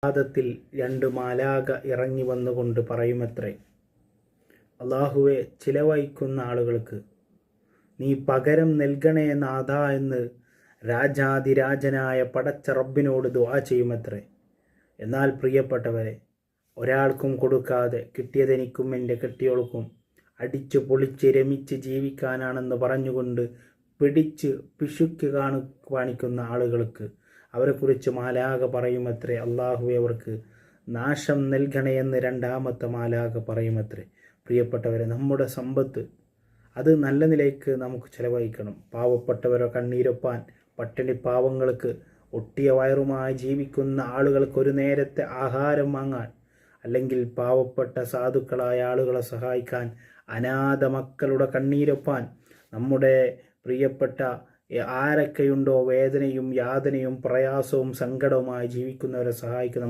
പ്രഭാതത്തിൽ 2 മാലാഖ ഇറങ്ങി വന്നുകൊണ്ട് പറയുമത്രേ, അല്ലാഹുവേ, ചിലവഴിക്കുന്ന ആളുകൾക്ക് നീ പകരം നൽകണേ നാഥ എന്ന് രാജാതിരാജനായ പടച്ച റബ്ബിനോട് ദുആ ചെയ്യുമത്രേ. എന്നാൽ പ്രിയപ്പെട്ടവരെ, ഒരാൾക്കും കൊടുക്കാതെ കിട്ടിയതെനിക്കും എൻ്റെ കെട്ടിയോൾക്കും അടിച്ചു പൊളിച്ച് രമിച്ച് ജീവിക്കാനാണെന്ന് പറഞ്ഞുകൊണ്ട് പിടിച്ച് പിശുക്ക് കാണിക്കുന്ന ആളുകൾക്ക് അവരെക്കുറിച്ച് മാലാഖ പറയുമത്രേ, അല്ലാഹുവേ, അവർക്ക് നാശം നൽകണേ എന്ന് രണ്ടാമത്തെ മാലാഖ പറയുമത്രേ. പ്രിയപ്പെട്ടവരെ, നമ്മുടെ സമ്പത്ത് അത് നല്ല നിലയ്ക്ക് നമുക്ക് ചിലവഴിക്കണം. പാവപ്പെട്ടവരെ കണ്ണീരൊപ്പാൻ, പട്ടിണി പാവങ്ങൾക്ക്, ഒട്ടിയ വയറുമായി ജീവിക്കുന്ന ആളുകൾക്ക് ഒരു നേരത്തെ ആഹാരം വാങ്ങാൻ, അല്ലെങ്കിൽ പാവപ്പെട്ട സാധുക്കളായ ആളുകളെ സഹായിക്കാൻ, അനാഥ മക്കളുടെ കണ്ണീരൊപ്പാൻ, നമ്മുടെ പ്രിയപ്പെട്ട ആരൊക്കെയുണ്ടോ വേദനയും യാതനയും പ്രയാസവും സങ്കടവുമായി ജീവിക്കുന്നവരെ സഹായിക്കുന്ന